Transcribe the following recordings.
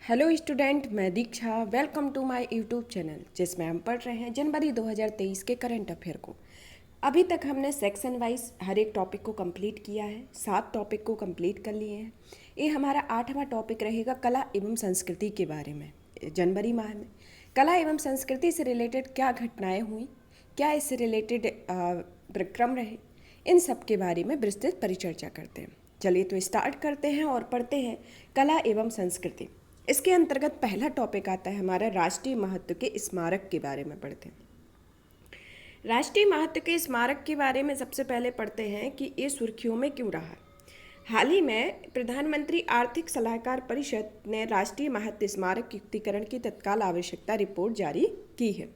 Hello student, मैं Diksha. Welcome to my YouTube channel जिसमें हम पढ़ रहे हैं जनवरी 2023 के करंट अफेयर को। अभी तक हमने सेक्शन वाइज हर एक टॉपिक को कंप्लीट किया है। 7 टॉपिक को कंप्लीट कर लिए हैं। ये हमारा 8वां टॉपिक रहेगा कला एवं संस्कृति के बारे में। जनवरी माह में कला एवं संस्कृति से रिलेटेड क्या घटनाएँ हुई, क्या इससे रिलेटेड प्रक्रम रहे, इन सब के बारे में विस्तृत परिचर्चा करते हैं। चलिए तो स्टार्ट करते हैं और पढ़ते हैं कला एवं संस्कृति। इसके अंतर्गत पहला टॉपिक आता है हमारा राष्ट्रीय महत्व के स्मारक के बारे में पढ़ते हैं। राष्ट्रीय महत्व के स्मारक के बारे में सबसे पहले पढ़ते हैं कि ये सुर्खियों में क्यों रहा। हाल ही में प्रधानमंत्री आर्थिक सलाहकार परिषद ने राष्ट्रीय महत्व स्मारक युक्तिकरण की तत्काल आवश्यकता रिपोर्ट जारी की है।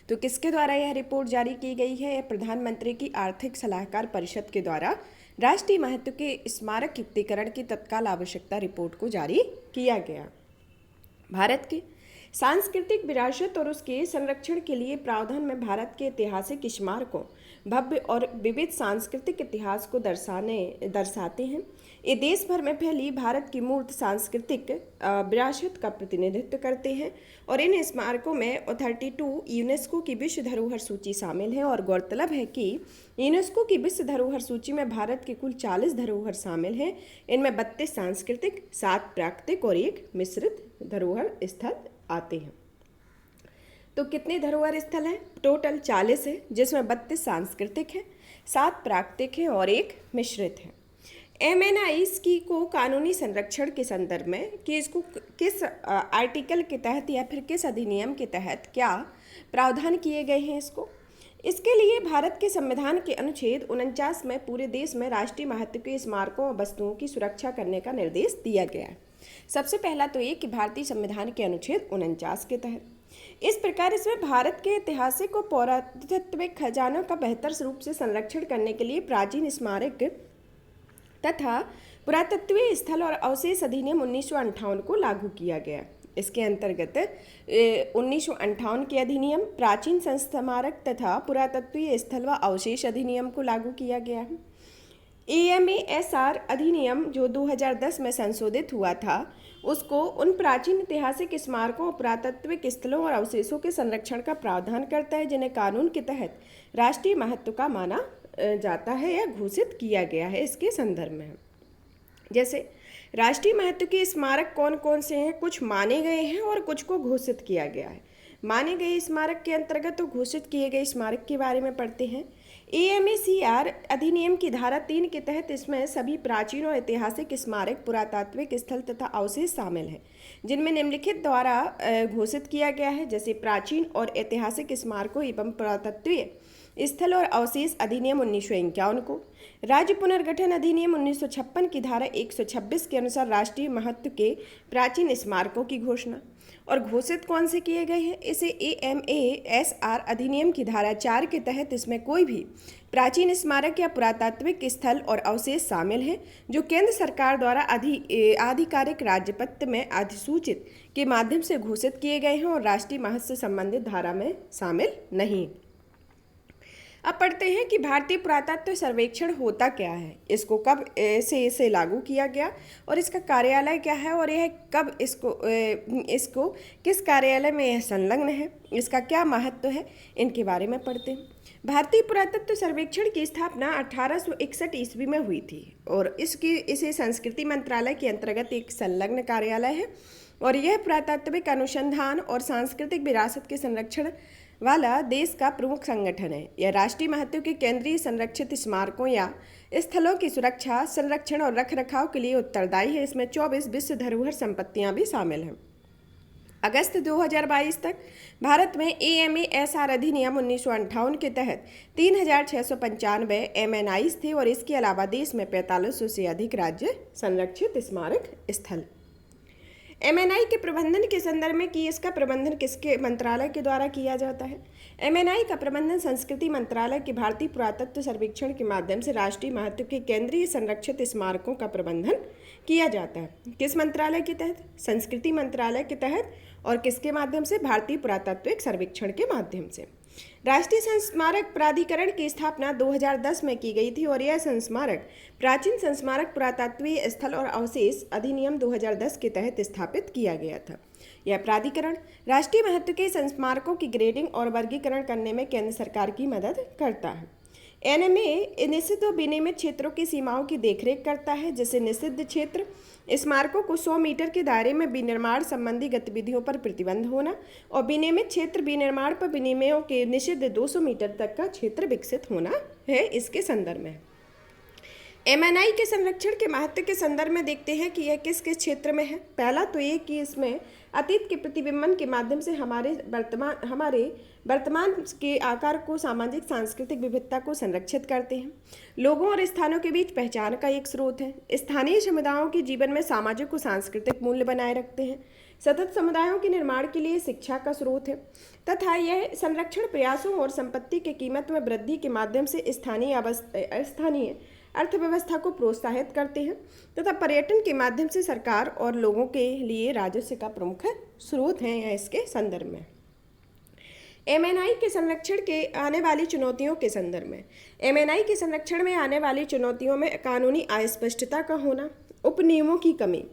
तो किसके द्वारा यह रिपोर्ट जारी की गई है? प्रधानमंत्री की आर्थिक सलाहकार परिषद के द्वारा राष्ट्रीय महत्व के स्मारक युक्तिकरण की तत्काल आवश्यकता रिपोर्ट को जारी किया गया। भारत की सांस्कृतिक विरासत और उसके संरक्षण के लिए प्रावधान में भारत के ऐतिहासिक स्मारकों भव्य और विविध सांस्कृतिक इतिहास को दर्शाते हैं। ये देश भर में फैली भारत की मूर्त सांस्कृतिक विरासत का प्रतिनिधित्व करते हैं और इन स्मारकों में 32 यूनेस्को की विश्व धरोहर सूची शामिल है। और गौरतलब है कि यूनेस्को की विश्व धरोहर सूची में भारत के कुल 40 धरोहर शामिल हैं। इनमें 32 सांस्कृतिक, 7 प्राकृतिक और 1 मिश्रित धरोहर स्थल आते हैं। तो कितने धरोहर स्थल हैं? टोटल 40 है, जिसमें 32 सांस्कृतिक है, 7 प्राकृतिक है और 1 मिश्रित है। MNIs की को कानूनी संरक्षण के संदर्भ में कि इसको किस आर्टिकल के तहत या फिर किस अधिनियम के तहत क्या प्रावधान किए गए हैं इसके लिए भारत के संविधान के अनुच्छेद 49 में पूरे देश में राष्ट्रीय महत्व के स्मारकों और वस्तुओं की सुरक्षा करने का निर्देश दिया गया है। सबसे पहला तो ये कि भारतीय संविधान के अनुच्छेद 49 के तहत इस प्रकार इसमें भारत के ऐतिहासिक और पुरातात्विक खजानों का बेहतर रूप से संरक्षण करने के लिए प्राचीन स्मारक तथा पुरातत्वीय स्थल और अवशेष अधिनियम 1958 को लागू किया गया। इसके अंतर्गत 1958 के अधिनियम प्राचीन स्मारक तथा पुरातत्वीय स्थल व अवशेष अधिनियम को लागू किया गया है। AMASR अधिनियम जो 2010 में संशोधित हुआ था, उसको उन प्राचीन ऐतिहासिक स्मारकों, पुरातत्विक स्थलों और अवशेषों के संरक्षण का प्रावधान करता है जिन्हें कानून के तहत राष्ट्रीय महत्व का माना जाता है या घोषित किया गया है। इसके संदर्भ में जैसे राष्ट्रीय महत्व के स्मारक कौन कौन से हैं? कुछ माने गए हैं और कुछ को घोषित किया गया है। माने गए स्मारक के अंतर्गत तो घोषित किए गए स्मारक के बारे में पढ़ते हैं। AMACR अधिनियम की धारा 3 के तहत इसमें सभी प्राचीन और ऐतिहासिक स्मारक, पुरातात्विक स्थल तथा अवशेष शामिल हैं जिनमें निम्नलिखित द्वारा घोषित किया गया है, जैसे प्राचीन और ऐतिहासिक स्मारकों एवं पुरातत्वीय स्थल और अवशेष अधिनियम 1951 को, राज्य पुनर्गठन अधिनियम 1956 की धारा 126 के अनुसार राष्ट्रीय महत्व के प्राचीन स्मारकों की घोषणा। और घोषित कौन से किए गए हैं? इसे AMASR अधिनियम की धारा 4 के तहत इसमें कोई भी प्राचीन स्मारक या पुरातात्विक स्थल और अवशेष शामिल हैं जो केंद्र सरकार द्वारा आधिकारिक राज्यपत्र में अधिसूचित के माध्यम से घोषित किए गए हैं और राष्ट्रीय महत्व से संबंधित धारा में शामिल नहीं। अब पढ़ते हैं कि भारतीय पुरातत्व सर्वेक्षण होता क्या है, इसको कब इसे लागू किया गया और इसका कार्यालय क्या है और यह कब इसको किस कार्यालय में यह संलग्न है, इसका क्या महत्व है, इनके बारे में पढ़ते हैं। भारतीय पुरातत्व सर्वेक्षण की स्थापना 1861 ईस्वी में हुई थी और इसे संस्कृति मंत्रालय के अंतर्गत एक संलग्न कार्यालय है और यह पुरातात्विक अनुसंधान और सांस्कृतिक विरासत के संरक्षण वाला देश का प्रमुख संगठन है। यह राष्ट्रीय महत्व के केंद्रीय संरक्षित स्मारकों या स्थलों की सुरक्षा, संरक्षण और रखरखाव के लिए उत्तरदायी है। इसमें 24 विश्व धरोहर संपत्तियां भी शामिल हैं। अगस्त 2022 तक भारत में AMASR अधिनियम 1958 के तहत 3695 MNIs थे और इसके अलावा देश में 4500 से अधिक राज्य संरक्षित स्मारक स्थल। MNI के प्रबंधन के संदर्भ में कि इसका प्रबंधन किसके मंत्रालय के द्वारा किया जाता है? MNI का प्रबंधन संस्कृति मंत्रालय के भारतीय पुरातत्व सर्वेक्षण के माध्यम से राष्ट्रीय महत्व के केंद्रीय संरक्षित स्मारकों का प्रबंधन किया जाता है। किस मंत्रालय के तहत? संस्कृति मंत्रालय के तहत। और किसके माध्यम से? भारतीय पुरातत्विक सर्वेक्षण के माध्यम से। राष्ट्रीय संस्मारक प्राधिकरण की स्थापना 2010 में की गई थी और यह संस्मारक प्राचीन संस्मारक पुरातत्वीय स्थल और अवशेष अधिनियम 2010 के तहत स्थापित किया गया था। यह प्राधिकरण राष्ट्रीय महत्व के संस्मारकों की ग्रेडिंग और वर्गीकरण करने में केंद्र सरकार की मदद करता है। एनएमए निषिद्ध और विनियमित क्षेत्रों की सीमाओं की देखरेख करता है, जैसे निषिद्ध क्षेत्र स्मारकों को 100 मीटर के दायरे में विनिर्माण संबंधी गतिविधियों पर प्रतिबंध होना और विनियमित क्षेत्र विनिर्माण पर विनिमयों के निषिद्ध 200 मीटर तक का क्षेत्र विकसित होना है। इसके संदर्भ में एमएनआई के संरक्षण के महत्व के संदर्भ में देखते हैं कि यह किस किस क्षेत्र में है। पहला तो ये कि इसमें अतीत के प्रतिबिंबन के माध्यम से हमारे वर्तमान के आकार को, सामाजिक सांस्कृतिक विविधता को संरक्षित करते हैं। लोगों और स्थानों के बीच पहचान का एक स्रोत है। स्थानीय समुदायों के जीवन में सामाजिक और सांस्कृतिक मूल्य बनाए रखते हैं। सतत समुदायों के निर्माण के लिए शिक्षा का स्रोत है तथा यह संरक्षण प्रयासों और संपत्ति की कीमत में वृद्धि के माध्यम से स्थानीय अर्थव्यवस्था को प्रोत्साहित करते हैं तथा पर्यटन के माध्यम से सरकार और लोगों के लिए राजस्व का प्रमुख स्रोत है। यह इसके संदर्भ में एमएनआई के संरक्षण के आने वाली चुनौतियों के संदर्भ में एमएनआई के संरक्षण में आने वाली चुनौतियों में कानूनी अस्पष्टता का होना, उपनियमों की कमी,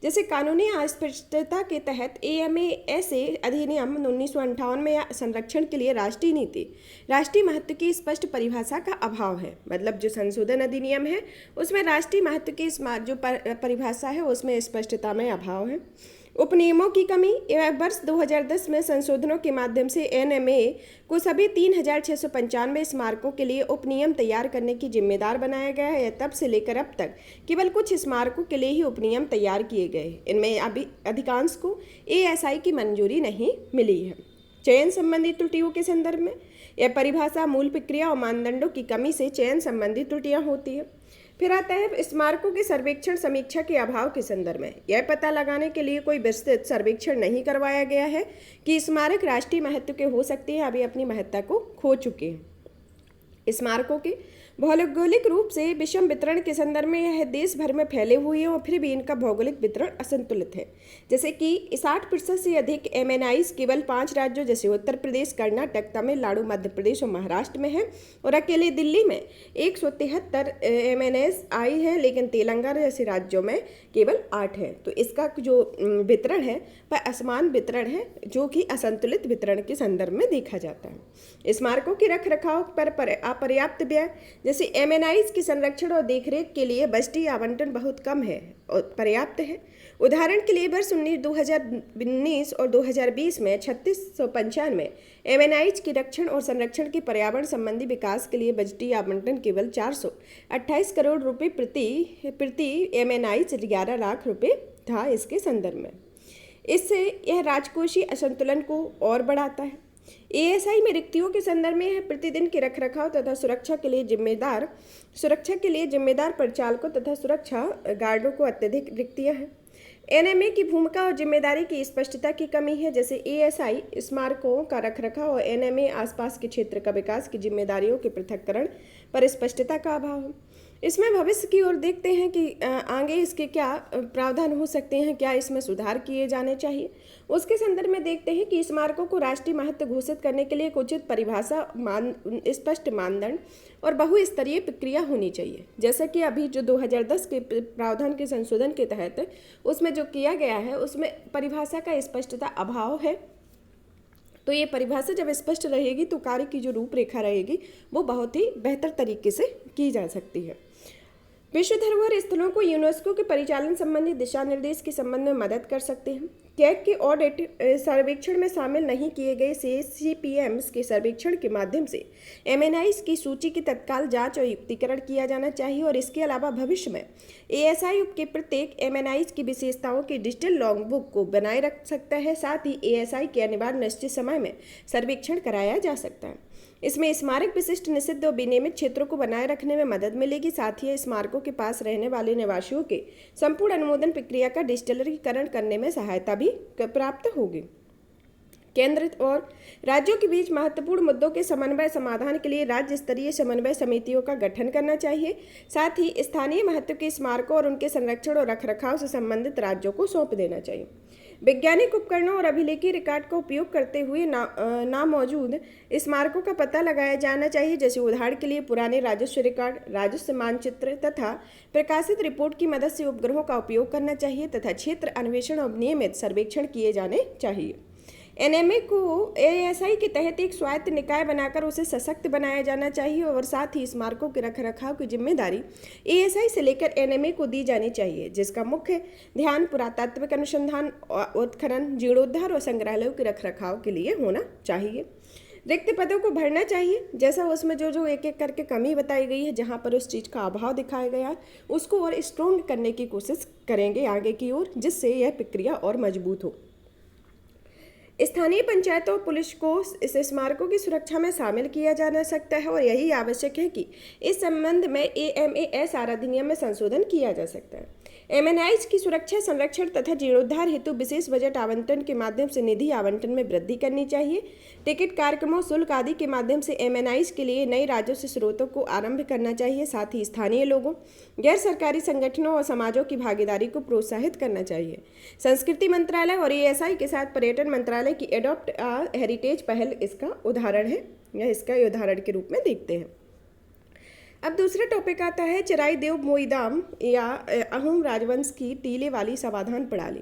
जैसे कानूनी अस्पष्टता के तहत एएमएए अधिनियम 1958 में संरक्षण के लिए राष्ट्रीय नीति, राष्ट्रीय महत्व की स्पष्ट परिभाषा का अभाव है। मतलब जो संशोधन अधिनियम है उसमें राष्ट्रीय महत्व की जो परिभाषा है उसमें स्पष्टता में अभाव है। उपनियमों की कमी, वर्ष 2010 में संशोधनों के माध्यम से एनएमए को सभी 3695 स्मारकों के लिए उपनियम तैयार करने की जिम्मेदार बनाया गया है। तब से लेकर अब तक केवल कुछ स्मारकों के लिए ही उपनियम तैयार किए गए। इनमें अभी अधिकांश को एएसआई की मंजूरी नहीं मिली है। चयन संबंधी त्रुटियों के संदर्भ में यह परिभाषा, मूल प्रक्रिया और मानदंडों की कमी से चयन संबंधी त्रुटियां होती है। फिर आता है स्मारकों के सर्वेक्षण समीक्षा के अभाव के संदर्भ में। यह पता लगाने के लिए कोई विस्तृत सर्वेक्षण नहीं करवाया गया है कि स्मारक राष्ट्रीय महत्व के हो सकते हैं, अभी अपनी महत्ता को खो चुके हैं। स्मारकों के भौगोलिक रूप से विषम वितरण के संदर्भ में यह देश भर में फैले हुए हैं और फिर भी इनका भौगोलिक वितरण असंतुलित है। जैसे कि 60% से अधिक एमएनआईज केवल 5 राज्यों जैसे उत्तर प्रदेश, कर्नाटक, तमिलनाडु, मध्य प्रदेश और महाराष्ट्र में है और अकेले दिल्ली में 173 एमएनआई है, लेकिन तेलंगाना जैसे राज्यों में केवल 8 है। तो इसका जो वितरण है वह असमान वितरण है, जो कि असंतुलित वितरण के संदर्भ में देखा जाता है। स्मारकों के रख रखाव पर अपर्याप्त व्यय, जैसे एमएनआईज के संरक्षण और देखरेख के लिए बजटीय आवंटन बहुत कम है और पर्याप्त है। उदाहरण के लिए वर्ष 2019 और 2020 में 3695 एमएनआईज के रक्षण और संरक्षण के पर्यावरण संबंधी विकास के लिए बजटीय आवंटन केवल 428 करोड़ रुपए प्रति एमएनआईज 11 लाख रुपए था। इसके संदर्भ में इससे यह राजकोषीय असंतुलन को और बढ़ाता है। एएसआई में रिक्तियों के संदर्भ में यह प्रतिदिन के रखरखाव तथा सुरक्षा के लिए जिम्मेदार परिचालकों तथा सुरक्षा गार्डों को अत्यधिक रिक्तियां हैं। एनएमए की भूमिका और जिम्मेदारी की स्पष्टता की कमी है, जैसे एएसआई स्मारकों का रखरखाव और एनएमए आसपास के क्षेत्र का विकास की जिम्मेदारियों के पृथक्करण पर स्पष्टता का अभाव है। इसमें भविष्य की ओर देखते हैं कि आगे इसके क्या प्रावधान हो सकते हैं, क्या इसमें सुधार किए जाने चाहिए। उसके संदर्भ में देखते हैं कि स्मारकों को राष्ट्रीय महत्व घोषित करने के लिए एक उचित परिभाषा, स्पष्ट मानदंड और बहुस्तरीय प्रक्रिया होनी चाहिए। जैसा कि अभी जो 2010 के प्रावधान के संशोधन के तहत उसमें जो किया गया है उसमें परिभाषा का स्पष्टता अभाव है। तो ये परिभाषा जब स्पष्ट रहेगी तो कार्य की जो रूपरेखा रहेगी वो बहुत ही बेहतर तरीके से की जा सकती है। विश्व धरोहर स्थलों को यूनेस्को के परिचालन संबंधी दिशा निर्देश के संबंध में मदद कर सकते हैं। कैग के ऑडिट सर्वेक्षण में शामिल नहीं किए गए सीपीएम्स के सर्वेक्षण के माध्यम से एमएनआईज की सूची की तत्काल जांच और युक्तिकरण किया जाना चाहिए और इसके अलावा भविष्य में एएसआई के प्रत्येक एमएनआईज की विशेषताओं की डिजिटल लॉग बुक को बनाए रख सकता है। साथ ही एएसआई के अनिवार्य निश्चित समय में सर्वेक्षण कराया जा सकता है। इसमें स्मारक विशिष्ट, निषिद्ध और विनियमित क्षेत्रों को बनाए रखने में मदद मिलेगी। साथ ही स्मारकों के पास रहने वाले निवासियों के संपूर्ण अनुमोदन प्रक्रिया का डिजिटलीकरण करने में सहायता भी प्राप्त होगी। केंद्र और राज्यों के बीच महत्वपूर्ण मुद्दों के समन्वय समाधान के लिए राज्य स्तरीय समन्वय समितियों का गठन करना चाहिए। साथ ही स्थानीय महत्व के स्मारकों और उनके संरक्षण और रखरखाव से संबंधित राज्यों को सौंप देना चाहिए। वैज्ञानिक उपकरणों और अभिलेखीय रिकॉर्ड का उपयोग करते हुए नामौजूद स्मारकों का पता लगाया जाना चाहिए, जैसे उदाहरण के लिए पुराने राजस्व रिकॉर्ड, राजस्व मानचित्र तथा प्रकाशित रिपोर्ट की मदद से उपग्रहों का उपयोग करना चाहिए तथा क्षेत्र अन्वेषण और नियमित सर्वेक्षण किए जाने चाहिए। एनएमए को एएसआई के तहत एक स्वायत्त निकाय बनाकर उसे सशक्त बनाया जाना चाहिए और साथ ही स्मारकों के रखरखाव की जिम्मेदारी एएसआई से लेकर एनएमए को दी जानी चाहिए, जिसका मुख्य ध्यान पुरातात्विक अनुसंधान, उत्खनन, जीर्णोद्धार और संग्रहालयों के रखरखाव के लिए होना चाहिए। रिक्त पदों को भरना चाहिए, जैसा उसमें जो एक एक करके कमी बताई गई है, जहाँ पर उस चीज़ का अभाव दिखाया गया है उसको और स्ट्रॉन्ग करने की कोशिश करेंगे आगे की ओर, जिससे यह प्रक्रिया और मजबूत हो। स्थानीय पंचायतों और पुलिस को इस स्मारकों की सुरक्षा में शामिल किया जा सकता है और यही आवश्यक है कि इस संबंध में एएमएएसआर अधिनियम में संशोधन किया जा सकता है। एमएनआईज की सुरक्षा, संरक्षण तथा जीर्णोद्धार हेतु विशेष बजट आवंटन के माध्यम से निधि आवंटन में वृद्धि करनी चाहिए। टिकट कार्यक्रमों, शुल्क आदि के माध्यम से एमएनआईज के लिए नए राजस्व स्रोतों को आरंभ करना चाहिए। साथ ही स्थानीय लोगों, गैर सरकारी संगठनों और समाजों की भागीदारी को प्रोत्साहित करना चाहिए। संस्कृति मंत्रालय और एएसआई के साथ पर्यटन मंत्रालय की एडॉप्ट हेरिटेज पहल इसका उदाहरण है, या इसका उदाहरण के रूप में देखते हैं। अब दूसरा टॉपिक आता है चराई देव मोईदाम या अहोम राजवंश की टीले वाली समाधान प्रणाली।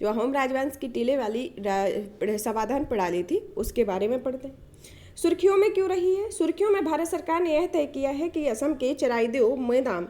जो अहोम राजवंश की टीले वाली समाधान प्रणाली थी उसके बारे में पढ़ते हैं। सुर्खियों में क्यों रही है? सुर्खियों में भारत सरकार ने यह तय किया है कि असम के चराईदेव मैदाम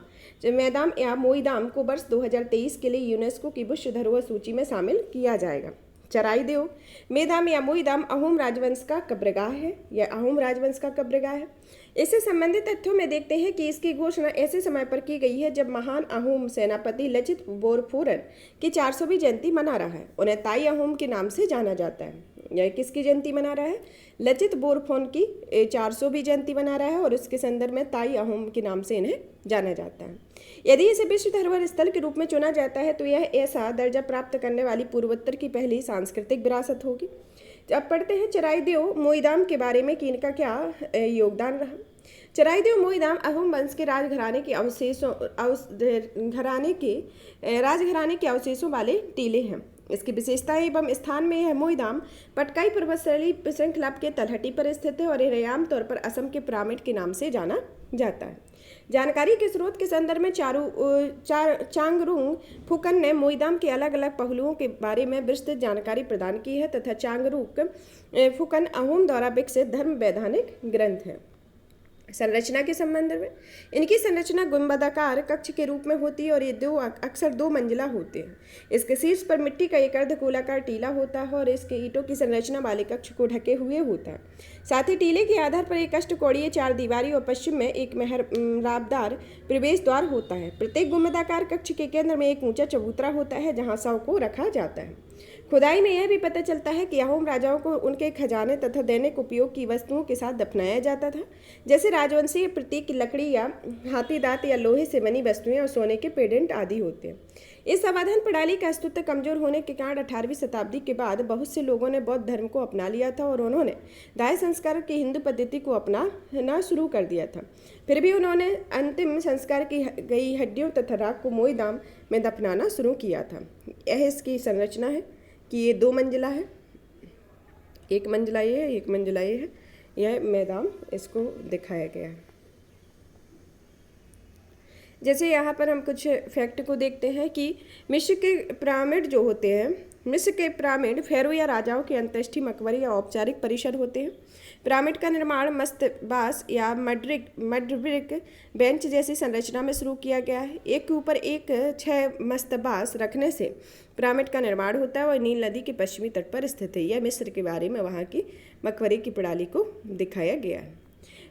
या मोईदाम को वर्ष 2023 के लिए यूनेस्को की विश्व धरोहर सूची में शामिल किया जाएगा। चराईदेव मैदाम या मोईदाम अहोम राजवंश का कब्रगाह है। यह अहोम राजवंश का कब्रगाह है। इससे संबंधित तथ्यों में देखते हैं कि इसकी घोषणा ऐसे समय पर की गई है जब महान अहोम सेनापति लचित बोरफुकन की 400वीं जयंती मना रहा है। उन्हें ताई अहोम के नाम से जाना जाता है। यह किसकी जयंती मना रहा है? लचित बोरफुकन की 400वीं जयंती मना रहा है और उसके संदर्भ में ताई अहोम के नाम से इन्हें जाना जाता है। यदि इसे विश्व धरोहर स्थल के रूप में चुना जाता है तो यह ऐसा दर्जा प्राप्त करने वाली पूर्वोत्तर की पहली सांस्कृतिक विरासत होगी। अब पढ़ते हैं चराईदेव मोईदाम के बारे में कि इनका क्या योगदान रहा। चराईदेव मोईदाम अहोम वंश के राजघराने के अवशेषों वाले टीले हैं। इसकी विशेषता एवं स्थान में यह मोईदाम पटकाई पर्वतश्रेणी श्रृंखला के तलहटी पर स्थित है और इन्हें आमतौर पर असम के पिरामिड के नाम से जाना जाता है। जानकारी के स्रोत के संदर्भ में चांगरुंग फुकन ने मोईदाम के अलग अलग पहलुओं के बारे में विस्तृत जानकारी प्रदान की है तथा चांगरुक फुकन अहोम द्वारा विकसित धर्म वैधानिक ग्रंथ है। संरचना के संबंध में इनकी संरचना गुंबदाकार कक्ष के रूप में होती है और ये अक्सर दो मंजिला होते हैं। इसके शीर्ष पर मिट्टी का एक अर्धगोलाकार टीला होता है और इसके ईंटों की संरचना वाले कक्ष को ढके हुए होता है। साथ ही टीले के आधार पर एक अष्टकोणीय 4 दीवारी और पश्चिम में एक मेहराबदार प्रवेश द्वार होता है। प्रत्येक गुंबदाकार कक्ष के केंद्र में एक ऊंचा चबूतरा होता है जहाँ शव को रखा जाता है। खुदाई में यह भी पता चलता है कि अहोम राजाओं को उनके खजाने तथा दैनिक उपयोग की वस्तुओं के साथ दफनाया जाता था, जैसे राजवंशीय प्रतीक की लकड़ी या हाथी दांत या लोहे से बनी वस्तुएं और सोने के पेडेंट आदि होते हैं। इस समाधान प्रणाली का अस्तित्व कमजोर होने के कारण 18वीं शताब्दी के बाद बहुत से लोगों ने बौद्ध धर्म को अपना लिया था और उन्होंने दाह संस्कार की हिंदू पद्धति को अपनाना शुरू कर दिया था। फिर भी उन्होंने अंतिम संस्कार की गई हड्डियों तथा राख को मोईदाम में दफनाना शुरू किया था। यह इसकी संरचना है कि ये 2 मंजिला है, एक मंजिला ये है, एक मंजिला ये है। यह मैदान इसको दिखाया गया है। जैसे यहाँ पर हम कुछ फैक्ट को देखते हैं कि मिस्र के पिरामिड जो होते हैं, मिस्र के पिरामिड फेरो या राजाओं के अंत्येष्टि मकबरे या औपचारिक परिसर होते हैं। पिरामिड का निर्माण मस्तबास या मडब्रिक बेंच जैसी संरचना में शुरू किया गया है। एक के ऊपर एक 6 मस्तबास रखने से पिरामिड का निर्माण होता है और नील नदी के पश्चिमी तट पर स्थित है। यह मिस्र के बारे में वहाँ की मकबरे की प्रणाली को दिखाया गया है।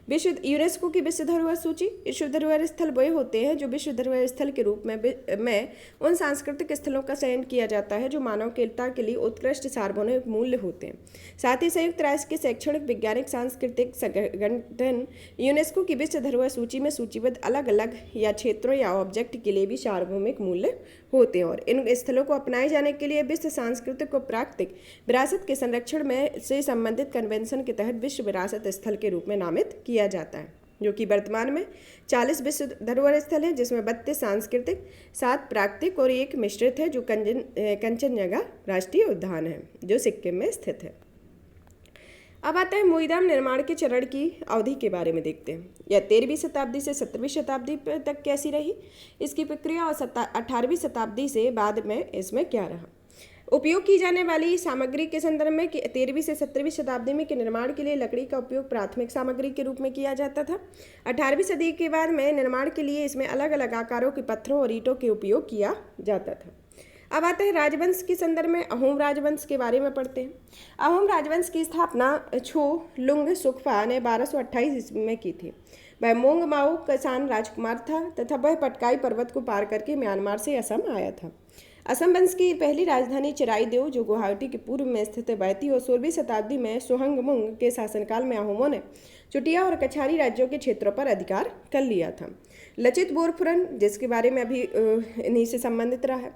विश्व यूनेस्को की विश्व धरोहर सूची। विश्व धरोहर स्थल वे होते हैं जो विश्व धरोहर स्थल के रूप में उन सांस्कृतिक स्थलों का चयन किया जाता है जो मानवता के लिए उत्कृष्ट सार्वभौमिक मूल्य होते हैं। साथ ही संयुक्त राष्ट्र के शैक्षणिक, वैज्ञानिक, सांस्कृतिक संगठन यूनेस्को की विश्व धरोहर सूची में सूचीबद्ध अलग अलग या क्षेत्रों या ऑब्जेक्ट के लिए भी सार्वभौमिक मूल्य होते हैं और इन स्थलों को अपनाए जाने के लिए विश्व सांस्कृतिक और प्राकृतिक विरासत के संरक्षण में से संबंधित कन्वेंशन के तहत विश्व विरासत स्थल के रूप में नामित किया जाता है, जो कि वर्तमान में 40 विश्व धरोहर स्थल हैं, जिसमें 32 सांस्कृतिक, 7 प्राकृतिक और 1 मिश्रित है, जो कंचनजंगा राष्ट्रीय उद्यान है जो सिक्किम में स्थित है। अब आता है मोईराम निर्माण के चरण की अवधि के बारे में देखते हैं। यह 13वीं शताब्दी से 17वीं शताब्दी तक कैसी रही, इसकी प्रक्रिया और 18वीं शताब्दी से बाद में इसमें क्या रहा। उपयोग की जाने वाली सामग्री के संदर्भ में 13वीं से 17वीं शताब्दी में के निर्माण के लिए लकड़ी का उपयोग प्राथमिक सामग्री के रूप में किया जाता था। 18वीं सदी के बाद में निर्माण के लिए इसमें अलग अलग आकारों के पत्थरों और ईंटों के उपयोग किया जाता था। अब आते हैं राजवंश के संदर्भ में अहोम राजवंश के बारे में पढ़ते हैं। अहोम राजवंश की स्थापना छो लुंग सुखफा ने 1228 ईस्वी में की थी। वह मोंग माओ किसान राजकुमार था तथा वह पटकाई पर्वत को पार करके म्यांमार से असम आया था। असम वंश की पहली राजधानी चिराईदेव, जो गुवाहाटी के पूर्व में स्थित है, थी और 16वीं शताब्दी में सुहंगमुंग के शासनकाल में अहोमों ने चुटिया और कछारी राज्यों के क्षेत्रों पर अधिकार कर लिया था। लचित बोरफुरन, जिसके बारे में अभी इन्हीं से संबंधित रहा है,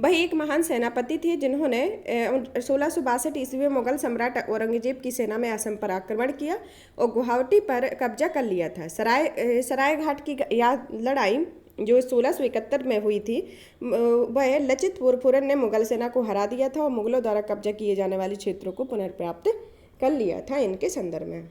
वह एक महान सेनापति थे जिन्होंने 1662 ईस्वी में मुगल सम्राट औरंगजेब की सेना में असम पर आक्रमण किया और गुवाहाटी पर कब्जा कर लिया था। सरायघाट की लड़ाई जो 1671 में हुई थी, वह लचित बोरफुरन ने मुगल सेना को हरा दिया था और मुगलों द्वारा कब्जा किए जाने वाले क्षेत्रों को पुनर्प्राप्त कर लिया था। इनके संदर्भ में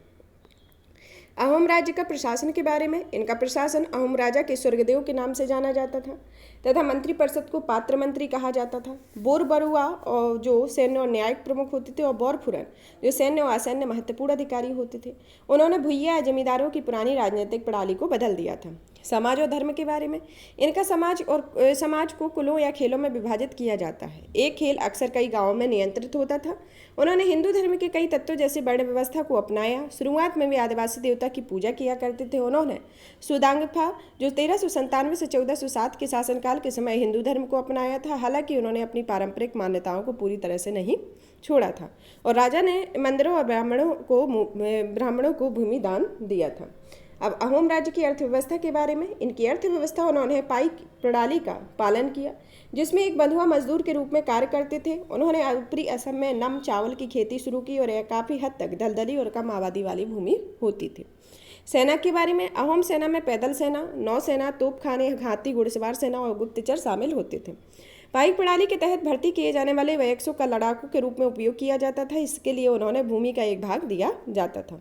अहोम राज्य का प्रशासन के बारे में, इनका प्रशासन अहोम राजा के स्वर्गदेव के नाम से जाना जाता था तथा मंत्रिपरिषद को पात्र मंत्री कहा जाता था। बोर बरुआ और जो सैन्य और न्यायिक प्रमुख होते थे और बोरफुरन जो सैन्य और असैन्य महत्वपूर्ण अधिकारी होते थे। उन्होंने भुइया जमींदारों की पुरानी राजनीतिक प्रणाली को बदल दिया था। समाज और धर्म के बारे में, इनका समाज को कुलों या खेलों में विभाजित किया जाता है। एक खेल अक्सर कई गांवों में नियंत्रित होता था। उन्होंने हिंदू धर्म के कई तत्वों जैसे वर्ण व्यवस्था को अपनाया। शुरुआत में वे आदिवासी देवता की पूजा किया करते थे। उन्होंने सुदांगफा जो 1397 से 1407 के शासनकाल के समय हिंदू धर्म को अपनाया था, हालांकि उन्होंने अपनी पारंपरिक मान्यताओं को पूरी तरह से नहीं छोड़ा था और राजा ने मंदिरों और ब्राह्मणों को भूमि दान दिया था। अब अहोम राज्य की अर्थव्यवस्था के बारे में, इनकी अर्थव्यवस्था उन्होंने पाइक प्रणाली का पालन किया, जिसमें एक बंधुआ मजदूर के रूप में कार्य करते थे। उन्होंने ऊपरी असम में नम चावल की खेती शुरू की और यह काफ़ी हद तक दलदली और कम आबादी वाली भूमि होती थी। सेना के बारे में, अहोम सेना में पैदल सेना, नौसेना, तोपखाने, हाथी, घुड़सवार सेना और गुप्तचर शामिल होते थे। पाइक प्रणाली के तहत भर्ती किए जाने वाले वयस्कों का लड़ाकू के रूप में उपयोग किया जाता था। इसके लिए उन्होंने भूमि का एक भाग दिया जाता था।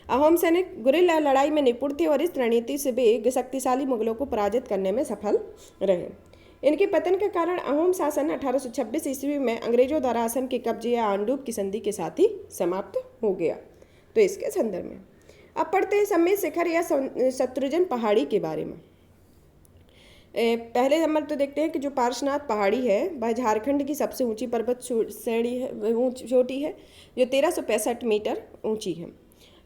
अहोम सैनिक गुरिल्ला लड़ाई में निपुण थे और इस रणनीति से वे शक्तिशाली मुगलों को पराजित करने में सफल रहे। इनके पतन के कारण अहोम शासन 1826 ईस्वी में अंग्रेजों द्वारा असम के कब्जे या आंडूप की संधि के साथ ही समाप्त हो गया। तो इसके संदर्भ में अब पढ़ते हैं सम्मेद शिखर या शत्रुंजय पहाड़ी के बारे में। पहले नंबर तो देखते हैं कि जो पार्श्वनाथ पहाड़ी है वह झारखंड की सबसे ऊंची पर्वत श्रेणी है, चोटी है, जो 1365 मीटर ऊंची है।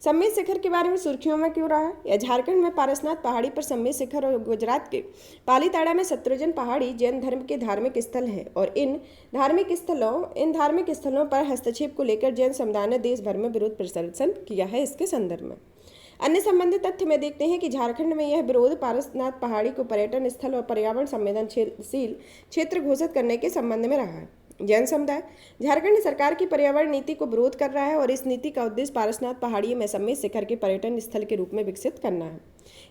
सम्मेद शिखर के बारे में सुर्खियों में क्यों रहा है? यह झारखंड में पारसनाथ पहाड़ी पर सम्मेद शिखर और गुजरात के पालीताड़ा में शत्रुंजय पहाड़ी जैन धर्म के धार्मिक स्थल हैं और इन धार्मिक स्थलों पर हस्तक्षेप को लेकर जैन समुदाय ने देश भर में विरोध प्रदर्शन किया है। इसके संदर्भ में अन्य संबंधित तथ्य में देखते हैं कि झारखंड में यह विरोध पारसनाथ पहाड़ी को पर्यटन स्थल और पर्यावरण संवेदनशील क्षेत्र घोषित करने के संबंध में रहा है। जैन समुदाय झारखंड सरकार की पर्यावरण नीति को विरोध कर रहा है और इस नीति का उद्देश्य पारसनाथ पहाड़ी में सम्मेद शिखर के पर्यटन स्थल के रूप में विकसित करना है।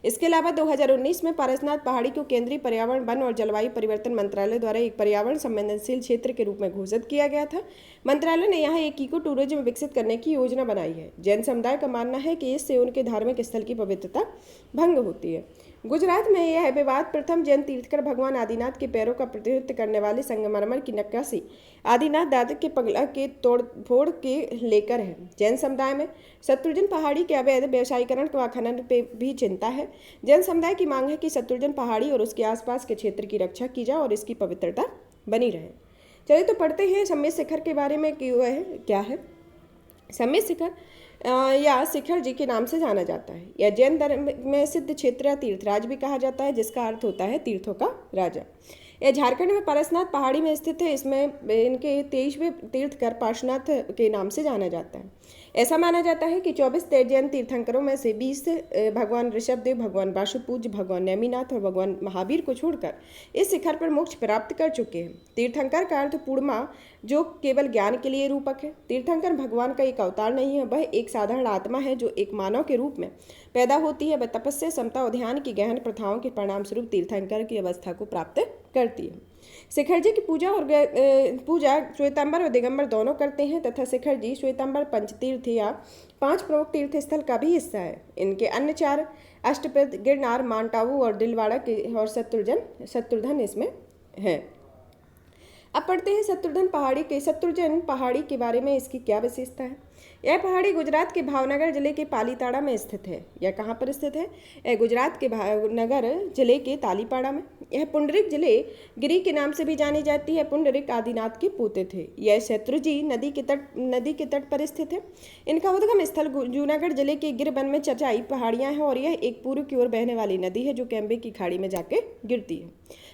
इसके अलावा 2019 में पारसनाथ पहाड़ी को केंद्रीय पर्यावरण, वन और जलवायु परिवर्तन मंत्रालय द्वारा एक पर्यावरण संवेदनशील क्षेत्र के रूप में घोषित किया गया था। मंत्रालय ने यहाँ एक इको टूरिज्म विकसित करने की योजना बनाई है। जैन समुदाय का मानना है कि इससे उनके धार्मिक स्थल की पवित्रता भंग होती है। गुजरात में यह विवाद प्रथम जैन तीर्थकर भगवान आदिनाथ के पैरों का प्रतिनिधित्व करने वाले संगमरमर की नक्काशी आदिनाथ दादा के पगला के तोड़फोड़ के लेकर है। जैन समुदाय में शत्रुंजय पहाड़ी के अवैध व्यवसायीकरण व खनन पे भी चिंता है। जैन समुदाय की मांग है कि शत्रुंजय पहाड़ी और उसके आसपास के क्षेत्र की रक्षा की जाए और इसकी पवित्रता बनी रहे। चलिए तो पढ़ते हैं सम्मेद शिखर के बारे में क्या है। सम्य शिखर या शिखर जी के नाम से जाना जाता है। यह जैन धर्म में सिद्ध क्षेत्र या तीर्थराज भी कहा जाता है, जिसका अर्थ होता है तीर्थों का राजा। यह झारखंड में पारसनाथ पहाड़ी में स्थित है। इसमें इनके 23वें तीर्थकर पार्श्वनाथ के नाम से जाना जाता है। ऐसा माना जाता है कि 24 जैन तीर्थंकरों में से 20 भगवान ऋषभदेव, भगवान वासुपूज्य, भगवान नेमिनाथ और भगवान महावीर को छोड़कर इस शिखर पर मोक्ष प्राप्त कर चुके हैं। तीर्थंकर का अर्थ पूर्णा, जो केवल ज्ञान के लिए रूपक है। तीर्थंकर भगवान का एक अवतार नहीं है, वह एक साधारण आत्मा है जो एक मानव के रूप में पैदा होती है। वह तपस्या, समता और ध्यान की गहन प्रथाओं के परिणाम स्वरूप तीर्थंकर की अवस्था को प्राप्त करती है। शिखर जी की पूजा श्वेतांबर और दिगंबर दोनों करते हैं तथा शिखर जी श्वेतांबर पंचतीर्थ या 5 प्रमुख तीर्थ स्थल का भी हिस्सा है। इनके अन्य 4 अष्टप्रद, गिरनार, माउंट आबू और दिलवाड़ा के और शत्रुधन इसमें है। अब पढ़ते हैं शत्रुंजन पहाड़ी के बारे में। इसकी क्या विशेषता है? यह पहाड़ी गुजरात के भावनगर जिले के पालीताड़ा में स्थित है। यह कहाँ पर स्थित है? यह गुजरात के भावनगर जिले के तालीपाड़ा में। यह पुंडरिक जिले गिरी के नाम से भी जानी जाती है। पुंडरिक आदिनाथ के पोते थे। यह शत्रुंजी नदी के तट पर स्थित है। इनका उद्गम स्थल जूनागढ़ जिले के गिरवन में चचाई पहाड़ियाँ हैं और यह एक पूर्व की ओर बहने वाली नदी है जो कैम्बे की खाड़ी में जाके गिरती है।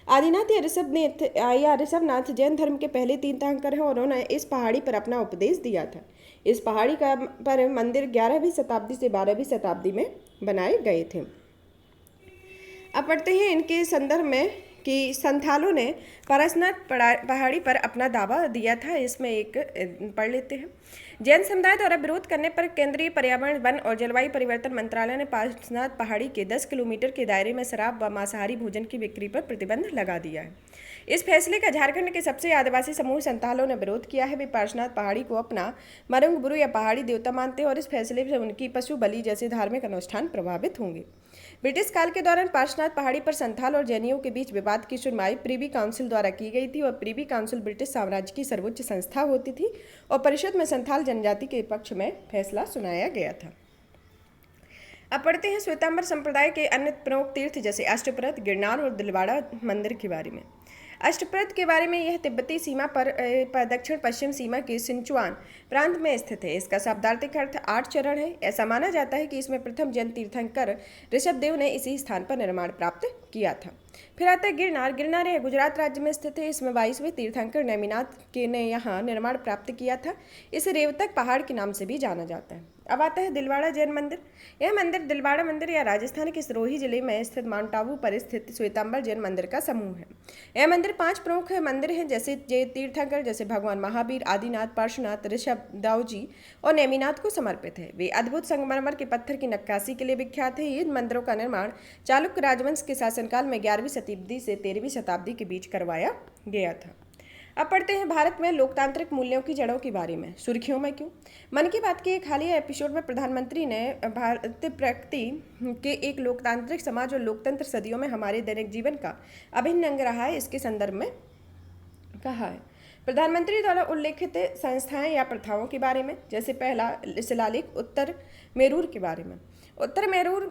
आदिनाथ या ऋषभनाथ जैन धर्म के पहले तीर्थंकर हैं और उन्होंने इस पहाड़ी पर अपना उपदेश दिया था। इस पहाड़ी पर मंदिर 11वीं शताब्दी से 12वीं शताब्दी में बनाए गए थे। अब पढ़ते हैं इनके संदर्भ में कि संथालों ने पारसनाथ पहाड़ी पर अपना दावा दिया था। इसमें एक पढ़ लेते हैं। जैन समुदाय द्वारा विरोध करने पर केंद्रीय पर्यावरण, वन और जलवायु परिवर्तन मंत्रालय ने पारसनाथ पहाड़ी के 10 किलोमीटर के दायरे में शराब व मांसाहारी भोजन की बिक्री पर प्रतिबंध लगा दिया है। इस फैसले का झारखंड के सबसे आदिवासी समूह संथालों ने विरोध किया है। वे पार्श्वनाथ पहाड़ी को अपना मरुंग बुरु या पहाड़ी देवता मानते हैं और इस फैसले से उनकी पशु बलि जैसे धार्मिक अनुष्ठान प्रभावित होंगे। ब्रिटिश काल के दौरान पार्श्वनाथ पहाड़ी पर संथाल और जैनियों के बीच विवाद की सुनवाई प्रीवी काउंसिल द्वारा की गई थी और प्रीवी काउंसिल ब्रिटिश साम्राज्य की सर्वोच्च संस्था होती थी और परिषद में संथाल जनजाति के पक्ष में फैसला सुनाया गया था। अब पढ़ते हैं श्वेतांबर संप्रदाय के अन्य प्रमुख तीर्थ जैसे अष्टप्रद, गिरनार और दिलवाड़ा मंदिर के बारे में। अष्टप्रद के बारे में यह तिब्बती सीमा पर दक्षिण पश्चिम सीमा के सिंचुआन प्रांत में स्थित है। इसका शाब्दार्थिक अर्थ 8 चरण है। ऐसा माना जाता है कि इसमें प्रथम जैन तीर्थंकर ऋषभदेव ने इसी स्थान पर निर्माण प्राप्त किया था। फिर आता है गिरनार। गिरनार यह गुजरात राज्य में स्थित है। इसमें 22वें तीर्थंकर नेमिनाथ ने यहाँ निर्माण प्राप्त किया था। इसे रेवतक पहाड़ के नाम से भी जाना जाता है। अब आता है दिलवाड़ा जैन मंदिर। यह मंदिर दिलवाड़ा मंदिर या राजस्थान के सिरोही जिले में स्थित माउंट आबू पर स्थित श्वेतांबर जैन मंदिर का समूह है। यह मंदिर 5 प्रमुख मंदिर हैं जैसे तीर्थंकर जैसे भगवान महावीर, आदिनाथ, पार्श्वनाथ, ऋषभदेव जी और नेमिनाथ को समर्पित है। वे अद्भुत संगमरमर के पत्थर की नक्काशी के लिए विख्यात है। इन मंदिरों का निर्माण चालुक्य राजवंश के शासनकाल में 11वीं शताब्दी से 13वीं शताब्दी के बीच करवाया गया था। अब पढ़ते हैं भारत में लोकतांत्रिक मूल्यों की जड़ों के बारे में। सुर्खियों में क्यों? मन की बात के एक हालिया एपिसोड में प्रधानमंत्री ने भारतीय प्रगति के एक लोकतांत्रिक समाज और लोकतंत्र सदियों में हमारे दैनिक जीवन का अभिन्न अंग रहा है, इसके संदर्भ में कहा है। प्रधानमंत्री द्वारा उल्लेखित संस्थाएं या प्रथाओं के बारे में, जैसे पहला शिलालेख उत्तर मेरूर के बारे में। उत्तर मेरूर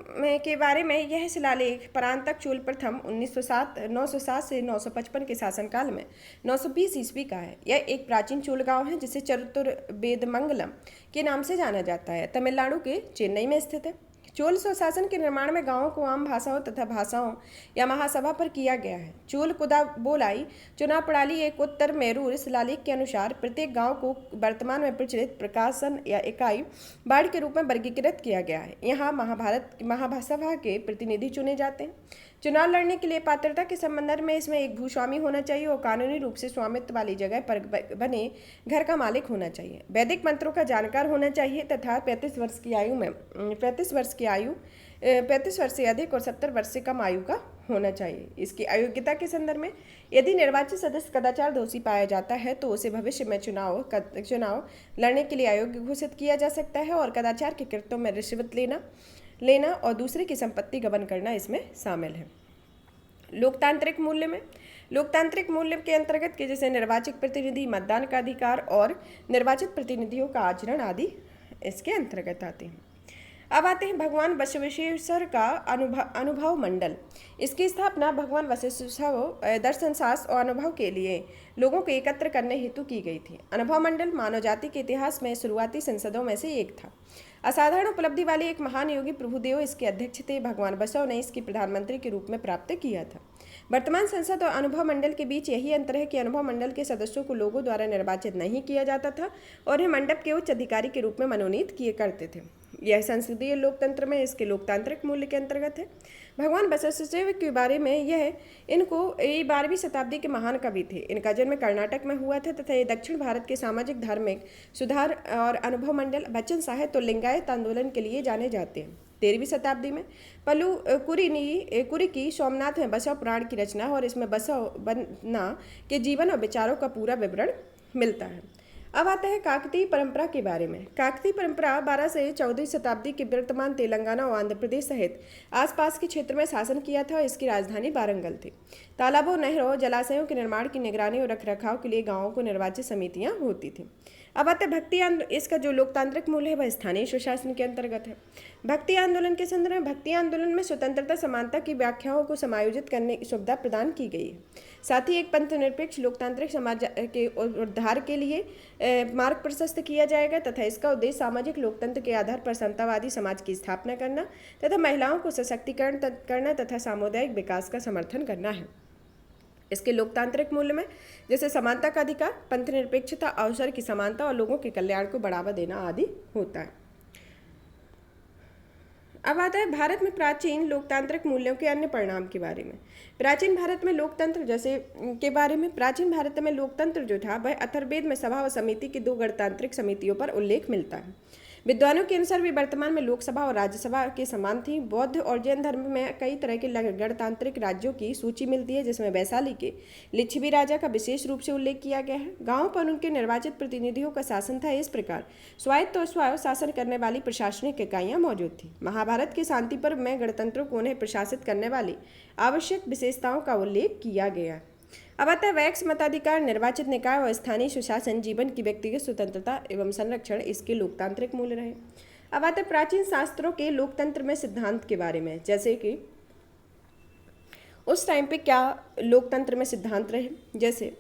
के बारे में यह शिलालेख परांतक चोल प्रथम 907 से 955 के शासनकाल में 920 ईस्वी का है। यह एक प्राचीन चोल गांव है जिसे चतुर्वेदमंगलम के नाम से जाना जाता है। तमिलनाडु के चेन्नई में स्थित है। चोल स्वशासन के निर्माण में गांवों को आम भाषाओं तथा भाषाओं या महासभा पर किया गया है। चोल कुदा बोलाई चुनाव प्रणाली एक उत्तर मेरूर शिलालेख के अनुसार प्रत्येक गांव को वर्तमान में प्रचलित प्रकाशन या इकाई वार्ड के रूप में वर्गीकृत किया गया है। यहाँ महासभा के प्रतिनिधि चुने जाते हैं। चुनाव लड़ने के लिए पात्रता के संबंध में इसमें एक भूस्वामी होना चाहिए और कानूनी रूप से स्वामित्व वाली जगह पर बने घर का मालिक होना चाहिए। वैदिक मंत्रों का जानकार होना चाहिए तथा 35 वर्ष से अधिक और 70 वर्ष से कम आयु का होना चाहिए। इसकी अयोग्यता के संदर्भ में यदि निर्वाचित सदस्य कदाचार दोषी पाया जाता है तो उसे भविष्य में चुनाव लड़ने के लिए अयोग्य घोषित किया जा सकता है और कदाचार के कृत्यों में रिश्वत लेना और दूसरे की संपत्ति गबन करना इसमें शामिल है। लोकतांत्रिक मूल्य के अंतर्गत के जैसे निर्वाचित प्रतिनिधि, मतदान का अधिकार और निर्वाचित प्रतिनिधियों का आचरण आदि इसके अंतर्गत आते हैं। अब आते हैं भगवान बसवेश्वर का अनुभव मंडल। इसकी स्थापना भगवान वशिष्ठ दर्शन शास्त्र और अनुभव के लिए लोगों को एकत्र करने हेतु की गई थी। अनुभव मंडल मानव जाति के इतिहास में शुरुआती संसदों में से एक था। असाधारण उपलब्धि वाले एक महान योगी प्रभुदेव इसके अध्यक्ष थे। भगवान बसव ने इसकी प्रधानमंत्री के रूप में प्राप्त किया था। वर्तमान संसद और अनुभव मंडल के बीच यही अंतर है कि अनुभव मंडल के सदस्यों को लोगों द्वारा निर्वाचित नहीं किया जाता था और यह मंडप के उच्च अधिकारी के रूप में मनोनीत किए करते थे। यह संसदीय लोकतंत्र में इसके लोकतांत्रिक मूल्य के अंतर्गत है। भगवान बसवेश्वर के बारे में ये 12वीं शताब्दी के महान कवि थे। इनका जन्म कर्नाटक में हुआ था तथा ये दक्षिण भारत के सामाजिक धार्मिक सुधार और अनुभव मंडल, वचन साहित्य और लिंगायत आंदोलन के लिए जाने जाते हैं। 13वीं शताब्दी में पलू कुरी की सोमनाथ में बसव पुराण की रचना और इसमें बसव बन्ना के जीवन और विचारों का पूरा विवरण मिलता है। अब आता है काकतीय परंपरा के बारे में। काकतीय परंपरा 12 से 14वीं शताब्दी के वर्तमान तेलंगाना और आंध्र प्रदेश सहित आसपास के क्षेत्र में शासन किया था और इसकी राजधानी वारंगल थी। तालाबों, नहरों, जलाशयों के निर्माण की निगरानी और रखरखाव के लिए गांवों को निर्वाचित समितियां होती थीं। अब आता है भक्ति आंदोलन। इसका जो लोकतांत्रिक मूल्य है वह स्थानीय सुशासन के अंतर्गत है। भक्ति आंदोलन के संदर्भ में भक्ति आंदोलन में स्वतंत्रता समानता की व्याख्याओं को समायोजित करने की सुविधा प्रदान की गई है। साथ ही एक पंथ निरपेक्ष लोकतांत्रिक समाज के उद्धार के लिए मार्ग प्रशस्त किया जाएगा तथा इसका उद्देश्य सामाजिक लोकतंत्र के आधार पर समतावादी समाज की स्थापना करना तथा महिलाओं को सशक्तिकरण करना तथा सामुदायिक विकास का समर्थन करना है। इसके लोकतांत्रिक मूल्य में जैसे समानता का अधिकार, पंथ निरपेक्षता, अवसर की समानता और लोगों के कल्याण को बढ़ावा देना आदि होता है। अब आता है भारत में प्राचीन लोकतांत्रिक मूल्यों के अन्य परिणाम के बारे में। प्राचीन भारत में लोकतंत्र जैसे के बारे में प्राचीन भारत में लोकतंत्र जो था वह अथर्ववेद में सभा व समिति की 2 गणतांत्रिक समितियों पर उल्लेख मिलता है। विद्वानों के अनुसार वे वर्तमान में लोकसभा और राज्यसभा के समान थी। बौद्ध और जैन धर्म में कई तरह के गणतांत्रिक राज्यों की सूची मिलती है जिसमें वैशाली के लिच्छवी राजा का विशेष रूप से उल्लेख किया गया है। गांवों पर उनके निर्वाचित प्रतिनिधियों का शासन था। इस प्रकार स्वायत्त और स्वायत्त शासन करने वाली प्रशासनिक इकाइयां मौजूद थी। महाभारत के शांति पर्व में गणतंत्रों को उन्हें प्रशासित करने वाली आवश्यक विशेषताओं का उल्लेख किया गया। अब आता है वैक्स मताधिकार, निर्वाचित निकाय और स्थानीय सुशासन, जीवन की व्यक्तिगत स्वतंत्रता एवं संरक्षण इसके लोकतांत्रिक मूल्य रहे। अब आता है प्राचीन शास्त्रों के लोकतंत्र में सिद्धांत के बारे में, जैसे कि उस टाइम पे क्या लोकतंत्र में सिद्धांत रहे। जैसे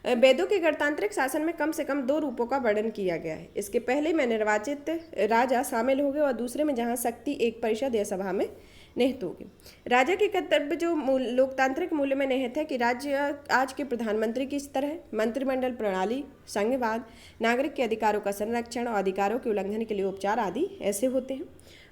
वेदों के गणतांत्रिक शासन में कम से कम 2 रूपों का वर्णन किया गया है। इसके पहले में निर्वाचित राजा शामिल हो गए और दूसरे में जहाँ शक्ति एक परिषद या सभा में निहित होगी। राजा के कर्तव्य जो लोकतांत्रिक मूल्य में निहित है कि राज्य आज के प्रधानमंत्री की तरह मंत्रिमंडल प्रणाली, संघवाद, नागरिक के अधिकारों का संरक्षण और अधिकारों के उल्लंघन के लिए उपचार आदि ऐसे होते हैं।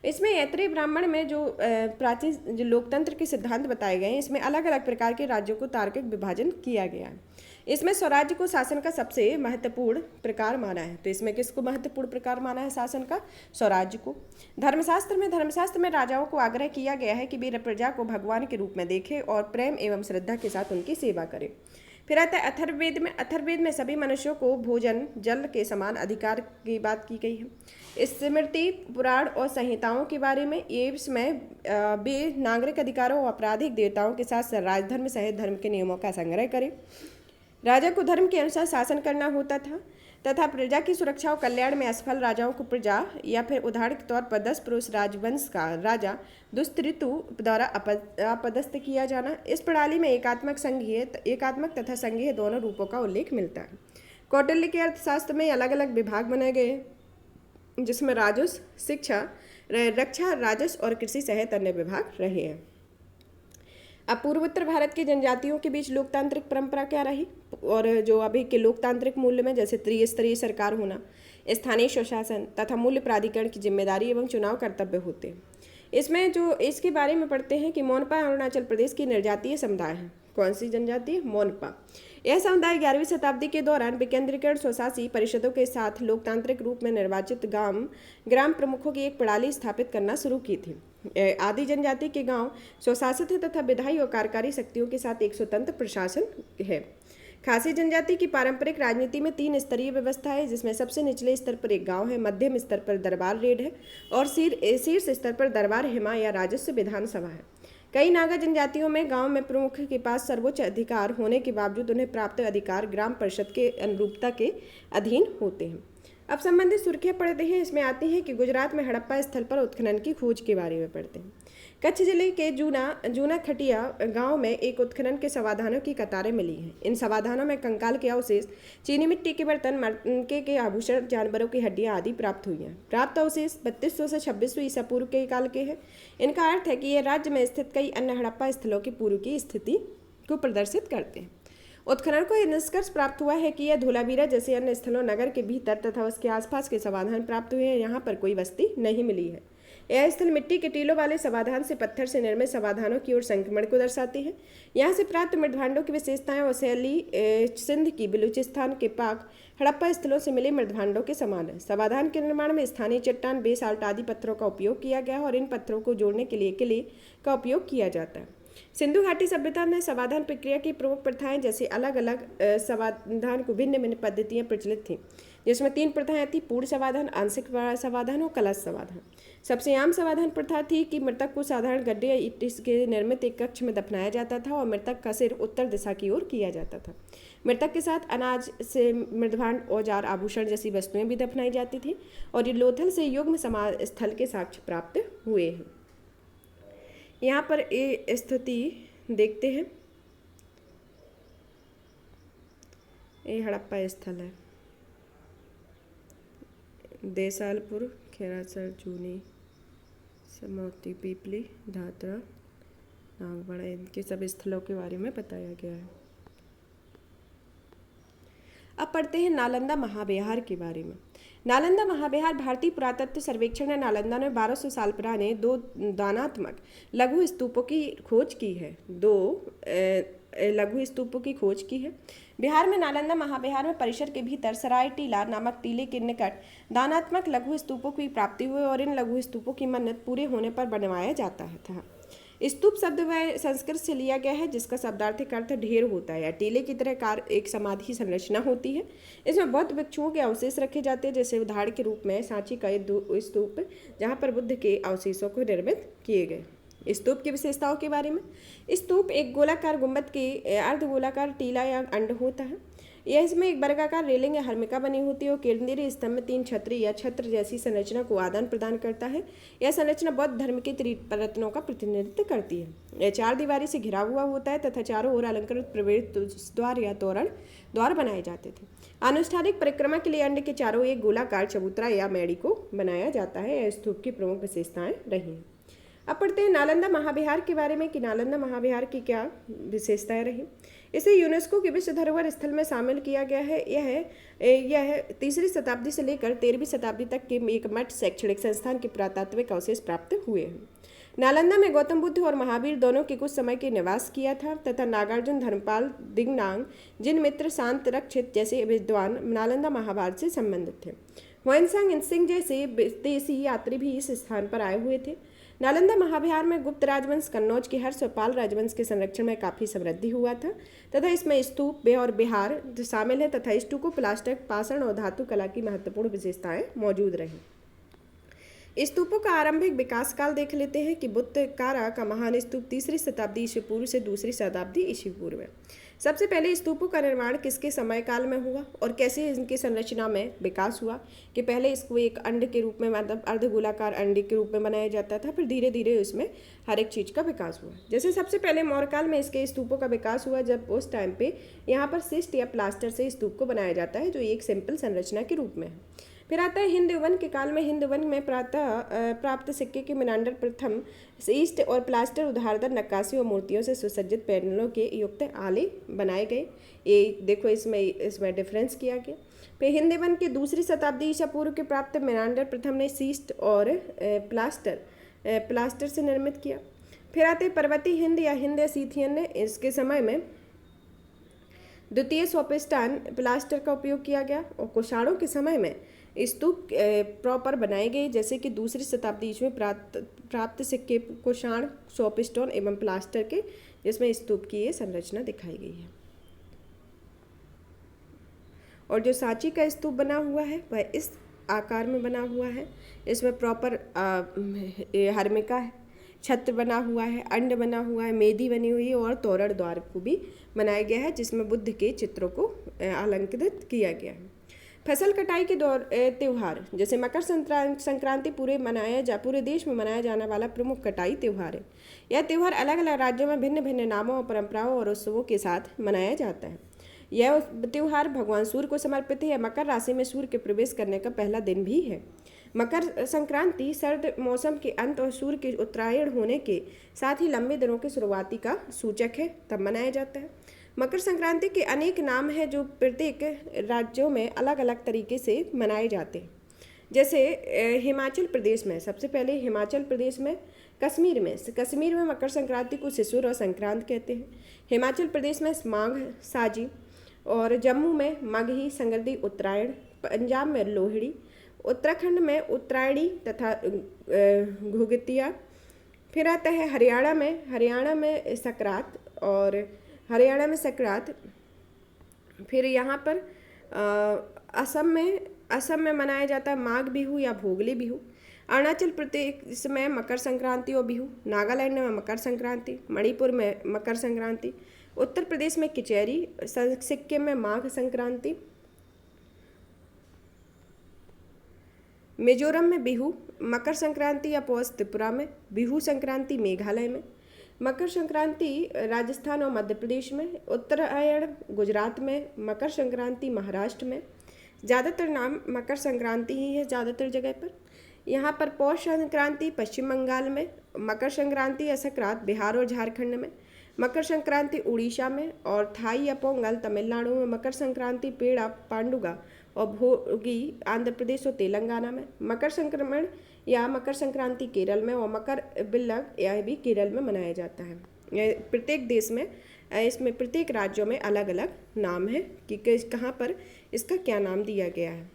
इसमें ऐत्रेय ब्राह्मण में जो प्राचीन जो लोकतंत्र के सिद्धांत बताए गए हैं इसमें अलग अलग प्रकार के राज्यों को तार्किक विभाजन किया गया है। इसमें स्वराज्य को शासन का सबसे महत्वपूर्ण प्रकार माना है। तो इसमें किसको महत्वपूर्ण प्रकार माना है शासन का? स्वराज्य को। धर्मशास्त्र में राजाओं को आग्रह किया गया है कि वे प्रजा को भगवान के रूप में देखें और प्रेम एवं श्रद्धा के साथ उनकी सेवा करें। फिर आता है अथर्ववेद में सभी मनुष्यों को भोजन जल के समान अधिकार की बात की गई है। स्मृति पुराण और संहिताओं के बारे में इसमें वे नागरिक अधिकारों और आपराधिक देवताओं के साथ राजधर्म सहित धर्म के नियमों का संग्रह करें। राजा को धर्म के अनुसार शासन करना होता था तथा प्रजा की सुरक्षा और कल्याण में असफल राजाओं को प्रजा या फिर उदाहरण के तौर पर 10 पुरुष राजवंश का राजा दुष्टऋतु द्वारा अपदस्थ किया जाना। इस प्रणाली में एकात्मक तथा संघीय दोनों रूपों का उल्लेख मिलता है। कौटिल्य के अर्थशास्त्र में अलग अलग विभाग बनाए गए जिसमें राजस्व, शिक्षा, रक्षा, राजस्व और कृषि सहित अन्य विभाग रहे हैं। अब पूर्वोत्तर भारत की जनजातियों के बीच लोकतांत्रिक परंपरा क्या रही और जो अभी के लोकतांत्रिक मूल्य में जैसे त्रिस्तरीय सरकार होना, स्थानीय स्वशासन तथा मूल्य प्राधिकरण की जिम्मेदारी एवं चुनाव कर्तव्य होते हैं। इसमें जो इसके बारे में पढ़ते हैं कि मोनपा अरुणाचल प्रदेश की निर्जातीय समुदाय है। कौन सी जनजाति? मोनपा। यह समुदाय 11वीं शताब्दी के दौरान विकेंद्रीकृत स्वशासी परिषदों के साथ लोकतांत्रिक रूप में निर्वाचित ग्राम प्रमुखों की एक प्रणाली स्थापित करना शुरू की थी। आदि जनजाति के गांव स्वशासित है तथा विधायी और कार्यकारी शक्तियों के साथ एक स्वतंत्र प्रशासन है। खासी जनजाति की पारंपरिक राजनीति में 3 स्तरीय व्यवस्था है जिसमें सबसे निचले स्तर पर एक गांव है, मध्यम स्तर पर दरबार रेड है और शीर्ष स्तर पर दरबार हिमा या राजस्व विधानसभा है। कई नागा जनजातियों में गांव में प्रमुख के पास सर्वोच्च अधिकार होने के बावजूद उन्हें प्राप्त अधिकार ग्राम परिषद के अनुरूपता के अधीन होते हैं। अब संबंधित सुर्खियां पढ़ते हैं। इसमें आती है कि गुजरात में हड़प्पा स्थल पर उत्खनन की खोज के बारे में पढ़ते हैं। कच्छ जिले के जूना खटिया गांव में एक उत्खनन के समाधानों की कतारें मिली हैं। इन समाधानों में कंकाल के अवशेष, चीनी मिट्टी के बर्तन, मटके के आभूषण, जानवरों की हड्डियां आदि प्राप्त हुई हैं। प्राप्त अवशेष 3200 से 2600 ईसा पूर्व के काल के हैं। इनका अर्थ है कि ये राज्य में स्थित कई अन्य हड़प्पा स्थलों की पूर्व की स्थिति को प्रदर्शित करते हैं। उत्खनन को यह निष्कर्ष प्राप्त हुआ है कि यह धोलावीरा जैसे अन्य स्थलों नगर के भीतर तथा उसके आसपास के समाधान प्राप्त हुए हैं। यहाँ पर कोई बस्ती नहीं मिली है। यह स्थल मिट्टी के टीलों वाले समाधान से पत्थर से निर्मित समाधानों की ओर संक्रमण को दर्शाती है। यहाँ से प्राप्त मृदभांडों की विशेषताएं और शैली सिंध की बलूचिस्तान के पाक हड़प्पा स्थलों से मिले मृदभांडों के समान है। समाधान के निर्माण में स्थानीय चट्टान, बेसाल्ट आदि पत्थरों का उपयोग किया गया और इन पत्थरों को जोड़ने के लिए किले का उपयोग किया जाता है। सिंधु घाटी सभ्यता में समाधान प्रक्रिया की प्रमुख प्रथाएं जैसे अलग अलग समाधान को भिन्न भिन्न पद्धतियां प्रचलित थीं, जिसमें 3 प्रथाएं थी: पूर्ण समाधान, आंशिक समाधान और कलश समाधान। सबसे आम समाधान प्रथा थी कि मृतक को साधारण गड्ढे या ईंट के निर्मित एक कक्ष में दफनाया जाता था और मृतक का सिर उत्तर दिशा की ओर किया जाता था। मृतक के साथ अनाज से मृदभांड, औजार, आभूषण जैसी वस्तुएं भी दफनाई जाती थी और ये लोथल से युग्म समाधि स्थल के साक्ष्य प्राप्त हुए हैं। यहाँ पर ये स्थिति देखते हैं। ये हड़प्पा स्थल है। देसालपुर, खेरासर, चूनी, समौती, पीपली, धातरा, नागबड़ा, इनके सब स्थलों के बारे में बताया गया है। अब पढ़ते हैं नालंदा महाविहार के बारे में। नालंदा महाविहार भारतीय पुरातत्व सर्वेक्षण ने नालंदा में 1200 साल पुराने 2 दानात्मक लघु स्तूपों की खोज की है। 2 लघु स्तूपों की खोज की है। बिहार में नालंदा महाविहार में परिसर के भीतर सराय टीला नामक टीले के निकट दानात्मक लघु स्तूपों की प्राप्ति हुई और इन लघु स्तूपों की मन्नत पूरे होने पर बनवाया जाता था। स्तूप शब्द वह संस्कृत से लिया गया है जिसका शब्दार्थिक अर्थ ढेर होता है या टीले की तरह एक समाधि संरचना होती है। इसमें बौद्ध भिक्षुओं के अवशेष रखे जाते हैं, जैसे उदाहरण के रूप में सांची का स्तूप, जहाँ पर बुद्ध के अवशेषों को निर्मित किए गए। स्तूप की विशेषताओं के बारे में। स्तूप एक गोलाकार गुंबद के अर्धगोलाकार टीला या अंड होता है। यह इसमें एक वर्गाकार रेलिंग या हर्मिका बनी होती है और केंद्रीय स्तंभ में 3 छतरी या छत्र जैसी संरचना को आदान प्रदान करता है। यह संरचना बौद्ध धर्म के रत्नों का प्रतिनिधित्व करती है। यह 4 दीवारी से घिरा हुआ होता है तथा चारों ओर अलंकृत प्रवेश द्वार या तोरण द्वार बनाए जाते थे। आनुष्ठानिक परिक्रमा के लिए अंड के चारों एक गोलाकार चबूतरा या मैड़ी को बनाया जाता है। यह स्तूप की प्रमुख विशेषताएं रही हैं। अब पढ़ते हैं नालंदा महाविहार के बारे में कि नालंदा महाविहार की क्या विशेषताएं रही। इसे यूनेस्को के विश्व धरोहर स्थल में शामिल किया गया है। यह 3री शताब्दी से लेकर 13वीं शताब्दी तक के एक मठ शैक्षणिक संस्थान के पुरातात्विक अवशेष प्राप्त हुए हैं। नालंदा में गौतम बुद्ध और महावीर दोनों के कुछ समय के निवास किया था तथा नागार्जुन, धर्मपाल, दिंगनांग, जिन मित्र, शांत रक्षित जैसे विद्वान नालंदा महाभारत से संबंधित थे। हुएनसांग इनसिंग जैसे विदेशी यात्री भी इस स्थान पर आए हुए थे। नालंदा महाविहार में गुप्त राजवंश, कन्नौज के हर्ष और पाल राजवंश के संरक्षण में काफ़ी समृद्धि हुआ था तथा इसमें स्तूप और विहार शामिल है तथा स्तूपों, प्लास्टर, पाषाण और धातु कला की महत्वपूर्ण विशेषताएं मौजूद रही। स्तूपों का आरंभिक विकास काल देख लेते हैं कि बुत्तकारा का महान स्तूप 3री शताब्दी ईस्वी पूर्व से 2री शताब्दी ईस्वी पूर्व है। सबसे पहले स्तूपों का निर्माण किसके समय काल में हुआ और कैसे इनकी संरचना में विकास हुआ कि पहले इसको एक अंड के रूप में, मतलब अर्धगोलाकार अंडे के रूप में बनाया जाता था, फिर धीरे धीरे उसमें हर एक चीज़ का विकास हुआ। जैसे सबसे पहले मौर्य काल में इसके स्तूपों का विकास हुआ, जब उस टाइम पे यहाँ पर शिस्ट या प्लास्टर से स्तूप को बनाया जाता है जो एक सिंपल संरचना के रूप में है। फिर आता है हिंद यवन के काल में। हिंद यवन में प्राप्त सिक्के के मिनांडर प्रथम ईस्ट और प्लास्टर, उदाहरण नक्काशी और मूर्तियों से सुसज्जित पैनलों के युक्त आले बनाए गए। ये देखो इसमें डिफरेंस किया गया। फिर हिंद यवन के 2री शताब्दी ईसा पूर्व के प्राप्त मिनांडर प्रथम ने शीस्ट और प्लास्टर से निर्मित किया। फिर आते पर्वतीय हिंद या हिंद या सीथियन ने, इसके समय में द्वितीय सोपिस्टान प्लास्टर का उपयोग किया गया और कुषाणों के समय में स्तूप प्रॉपर बनाए गए, जैसे कि 2री शताब्दी में प्राप्त सिक्के कुषाण, सोपस्टोन एवं प्लास्टर के, जिसमें स्तूप की ये संरचना दिखाई गई है। और जो सांची का स्तूप बना हुआ है वह इस आकार में बना हुआ है। इसमें प्रॉपर हर्मिका है, छत्र बना हुआ है, अंड बना हुआ है, मेदी बनी हुई है और तोरण द्वार को भी बनाया गया है, जिसमें बुद्ध के चित्रों को अलंकृत किया गया है। फसल कटाई के त्यौहार जैसे मकर संक्रांति पूरे देश में मनाया जाने वाला प्रमुख कटाई त्यौहार है। यह त्यौहार अलग अलग राज्यों में भिन्न भिन्न नामों और परंपराओं और उत्सवों के साथ मनाया जाता है। यह त्यौहार भगवान सूर्य को समर्पित है। यह मकर राशि में सूर्य के प्रवेश करने का पहला दिन भी है। मकर संक्रांति सर्द मौसम के अंत और सूर्य के उत्तरायण होने के साथ ही लंबे दिनों की शुरुआती का सूचक है, तब मनाया जाता है। मकर संक्रांति के अनेक नाम हैं जो प्रत्येक राज्यों में अलग अलग तरीके से मनाए जाते हैं। जैसे हिमाचल प्रदेश में, सबसे पहले हिमाचल प्रदेश में कश्मीर में मकर संक्रांति को सिसुर और संक्रांत कहते हैं। हिमाचल प्रदेश में माघ साजी और जम्मू में मगही संगति उत्तरायण, पंजाब में लोहड़ी, उत्तराखंड में उत्तरायणी तथा घुघतिया। फिर आता है हरियाणा में सकरात और हरियाणा में सकरात। फिर यहाँ पर असम में मनाया जाता है माघ बिहू या भोगली बिहू। अरुणाचल प्रदेश में मकर संक्रांति और बिहू, नागालैंड में मकर संक्रांति, मणिपुर में मकर संक्रांति, उत्तर प्रदेश में किचैरी, सिक्किम में माघ संक्रांति, मिजोरम में बिहू, मकर संक्रांति या पौष त्रिपुरा में, बिहू संक्रांति मेघालय में, मकर संक्रांति राजस्थान और मध्य प्रदेश में, उत्तरायण गुजरात में, मकर संक्रांति महाराष्ट्र में। ज़्यादातर नाम मकर संक्रांति ही है ज़्यादातर जगह पर। यहाँ पर पौष संक्रांति पश्चिम बंगाल में, मकर संक्रांति या संक्रांत बिहार और झारखंड में, मकर संक्रांति उड़ीसा में और थाई या पोंगल तमिलनाडु में, मकर संक्रांति पेड़ा पांडुगा और भोगी आंध्र प्रदेश और तेलंगाना में, मकर संक्रमण या मकर संक्रांति केरल में और मकर बिल्लग यह भी केरल में मनाया जाता है। प्रत्येक देश में इसमें प्रत्येक राज्यों में अलग अलग नाम है कि कहाँ पर इसका क्या नाम दिया गया है।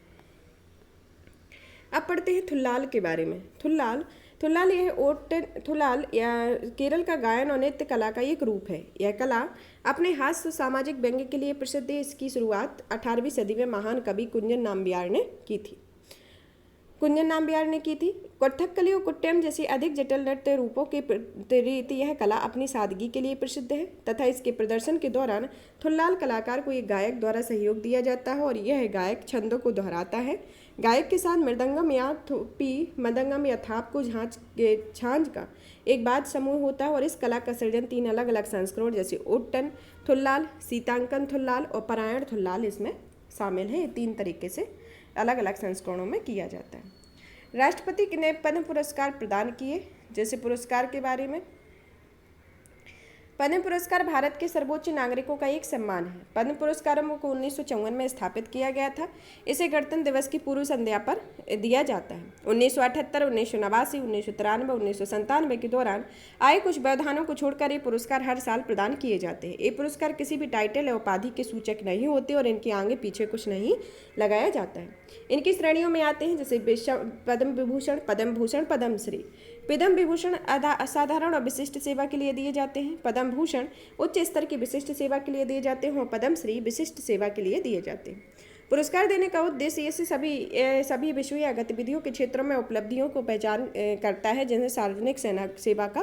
अब पढ़ते हैं थुल्लाल के बारे में। थुल्लाल थुल्लाल या केरल का गायन और नृत्य कला का एक रूप है। यह कला अपने हास्य सामाजिक व्यंग्य के लिए प्रसिद्ध है। इसकी शुरुआत 18वीं सदी में महान कवि कुंजन नाम्बियार ने की थी। कथकली और कुट्टयम जैसी अधिक जटिल नृत्य रूपों के रीति यह कला अपनी सादगी के लिए प्रसिद्ध है तथा इसके प्रदर्शन के दौरान थुल्लाल कलाकार को एक गायक द्वारा सहयोग दिया जाता है और यह गायक छंदों को दोहराता है। गायक के साथ मृदंगम या थोपी, मदंगम या थाप को झांझ का एक बाद समूह होता है और इस कला का सृजन 3 अलग अलग संस्करण जैसे ओट्टन थुल्लाल, सीतांकन थुल्लाल और परायण थुल्लाल इसमें शामिल है। 3 तरीके से अलग अलग संस्करणों में किया जाता है। राष्ट्रपति ने पद्म पुरस्कार प्रदान किए। जैसे पुरस्कार के बारे में, पद्म पुरस्कार भारत के सर्वोच्च नागरिकों का एक सम्मान है। पद्म पुरस्कारों को 1954 में स्थापित किया गया था। इसे गणतंत्र दिवस की पूर्व संध्या पर दिया जाता है। 1978, 1989, 1993, 1997 के दौरान आए कुछ व्यवधानों को छोड़कर ये पुरस्कार हर साल प्रदान किए जाते हैं। ये पुरस्कार किसी भी टाइटल या उपाधि के सूचक नहीं होते और इनके आगे पीछे कुछ नहीं लगाया जाता है। इनकी श्रेणियों में आते हैं जैसे पद्म विभूषण, पद्म भूषण, पद्मश्री। पद्म विभूषण असाधारण और विशिष्ट सेवा के लिए दिए जाते हैं। पद्म भूषण उच्च स्तर की विशिष्ट सेवा के लिए दिए जाते हैं और पद्मश्री विशिष्ट सेवा के लिए दिए जाते हैं। पुरस्कार देने का उद्देश्य ऐसे सभी विषयों या गतिविधियों के क्षेत्रों में उपलब्धियों को पहचान करता है जिनमें सार्वजनिक सेवा का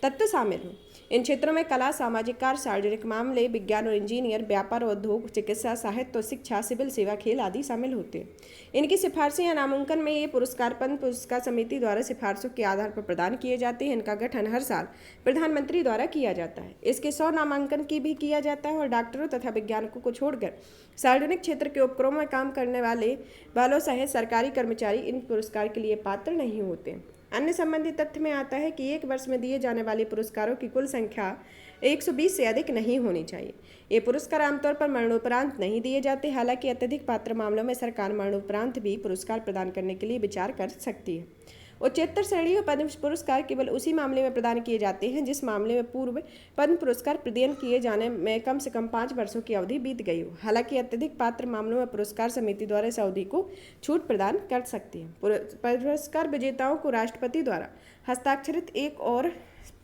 तत्व शामिल हो। इन क्षेत्रों में कला, सामाजिक कार्य, सार्वजनिक मामले, विज्ञान और इंजीनियर, व्यापार और उद्योग, चिकित्सा, साहित्य और शिक्षा, सिविल सेवा, खेल आदि शामिल होते हैं। इनकी सिफारिशें या नामांकन में ये पुरस्कार पद्म पुरस्कार समिति द्वारा सिफारिशों के आधार पर प्रदान किए जाते हैं। इनका गठन हर साल प्रधानमंत्री द्वारा किया जाता है। इसके 100 नामांकन की भी किया जाता है और डॉक्टरों तथा वैज्ञानिकों को छोड़कर सार्वजनिक क्षेत्र के उपक्रमों में काम करने वालों सहित सरकारी कर्मचारी इन पुरस्कार के लिए पात्र नहीं होते। अन्य संबंधित तथ्य में आता है कि एक वर्ष में दिए जाने वाले पुरस्कारों की कुल संख्या 120 से अधिक नहीं होनी चाहिए। ये पुरस्कार आमतौर पर मरणोपरांत नहीं दिए जाते। हालांकि अत्यधिक पात्र मामलों में सरकार मरणोपरांत भी पुरस्कार प्रदान करने के लिए विचार कर सकती है। उच्चतर श्रेणी में पद्म पुरस्कार केवल उसी मामले में प्रदान किए जाते हैं जिस मामले में पूर्व पद्म पुरस्कार प्रदान किए जाने में कम से कम 5 वर्षों की अवधि बीत गई हो। हालांकि अत्यधिक पात्र मामलों में पुरस्कार समिति द्वारा इस अवधि को छूट प्रदान कर सकती है। पुरस्कार विजेताओं को राष्ट्रपति द्वारा हस्ताक्षरित एक और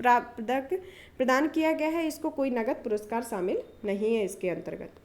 पदक प्रदान किया गया है। इसको कोई नगद पुरस्कार शामिल नहीं है इसके अंतर्गत।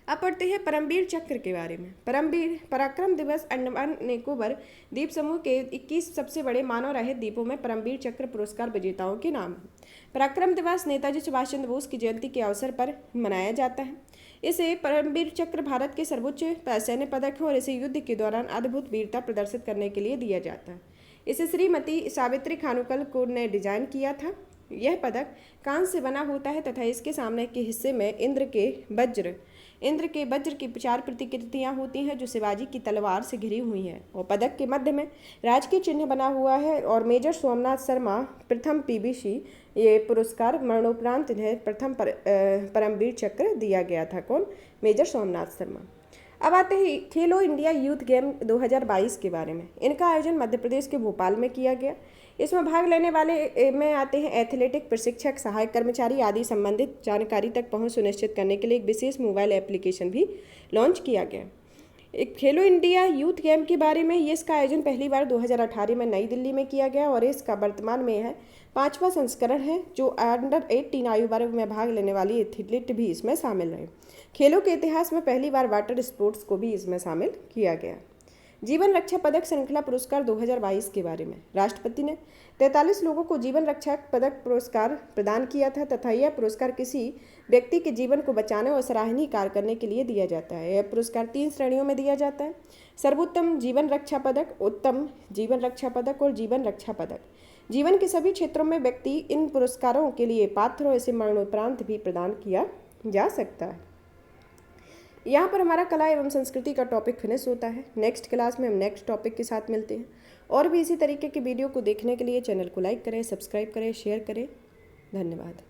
अब पढ़ते हैं परमवीर चक्र के बारे में। पराक्रम दिवस अंडमान निकोबार द्वीप समूह के 21 सबसे बड़े मानव रहित द्वीपों में परमवीर चक्र पुरस्कार विजेताओं के नाम हैं। पराक्रम दिवस नेताजी सुभाष चंद्र बोस की जयंती के अवसर पर मनाया जाता है। इसे परमवीर चक्र भारत के सर्वोच्च सैन्य पदक है और इसे युद्ध के दौरान अद्भुत वीरता प्रदर्शित करने के लिए दिया जाता है। इसे श्रीमती सावित्री खानोकल को ने डिजाइन किया था। यह पदक कांस्य से बना होता है तथा इसके सामने के हिस्से में इंद्र के वज्र की 4 प्रतिकृतियां होती हैं जो शिवाजी की तलवार से घिरी हुई हैं और पदक के मध्य में राजकीय चिन्ह बना हुआ है। और मेजर सोमनाथ शर्मा प्रथम पीबीसी ये पुरस्कार मरणोपरांत इन्हें प्रथम परमवीर चक्र दिया गया था। कौन? मेजर सोमनाथ शर्मा। अब आते हैं खेलो इंडिया यूथ गेम 2022 के बारे में। इनका आयोजन मध्य प्रदेश के भोपाल में किया गया। इसमें भाग लेने वाले में आते हैं एथलेटिक प्रशिक्षक, सहायक कर्मचारी आदि। संबंधित जानकारी तक पहुंच सुनिश्चित करने के लिए एक विशेष मोबाइल एप्लीकेशन भी लॉन्च किया गया। एक खेलो इंडिया यूथ गेम के बारे में, ये इसका आयोजन पहली बार 2018 में नई दिल्ली में किया गया और इसका वर्तमान में है 5वां संस्करण है। जो अंडर 18 आयु वर्ग में भाग लेने वाली एथलीट भी इसमें शामिल रहे। खेलों के इतिहास में पहली बार वाटर स्पोर्ट्स को भी इसमें शामिल किया गया। जीवन रक्षा पदक श्रृंखला पुरस्कार 2022 के बारे में, राष्ट्रपति ने 43 लोगों को जीवन रक्षा पदक पुरस्कार प्रदान किया था तथा यह पुरस्कार किसी व्यक्ति के जीवन को बचाने और सराहनीय कार्य करने के लिए दिया जाता है। यह पुरस्कार 3 श्रेणियों में दिया जाता है: सर्वोत्तम जीवन रक्षा पदक, उत्तम जीवन रक्षा पदक और जीवन रक्षा पदक। जीवन के सभी क्षेत्रों में व्यक्ति इन पुरस्कारों के लिए पात्र हो, इसे मरणोपरांत भी प्रदान किया जा सकता है। यहाँ पर हमारा कला एवं संस्कृति का टॉपिक फिनिश होता है। नेक्स्ट क्लास में हम नेक्स्ट टॉपिक के साथ मिलते हैं। और भी इसी तरीके की वीडियो को देखने के लिए चैनल को लाइक करें, सब्सक्राइब करें, शेयर करें। धन्यवाद।